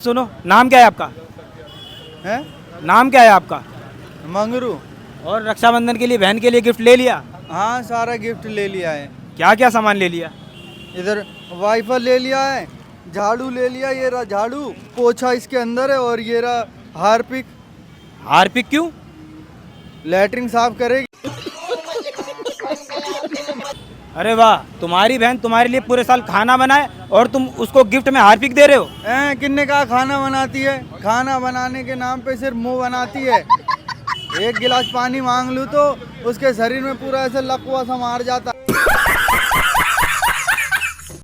सुनो, नाम क्या है आपका? है नाम क्या है आपका? मंगरू। और रक्षाबंधन के लिए बहन के लिए गिफ्ट ले लिया? हाँ, सारा गिफ्ट ले लिया है। क्या क्या सामान ले लिया? इधर वाइपर ले लिया है, झाड़ू ले लिया, ये रहा झाड़ू, पोछा इसके अंदर है, और ये रहा हार्पिक, हार्पिक क्यों? लैटरिन साफ करेगी। अरे वाह, तुम्हारी बहन तुम्हारे लिए पूरे साल खाना बनाए और तुम उसको गिफ्ट में हार्पिक दे रहे हो? किन्ने कहा खाना बनाती है? खाना बनाने के नाम पे सिर्फ मुंह बनाती है। एक गिलास पानी मांग लूँ तो उसके शरीर में पूरा ऐसे लकवा सा मार जाता।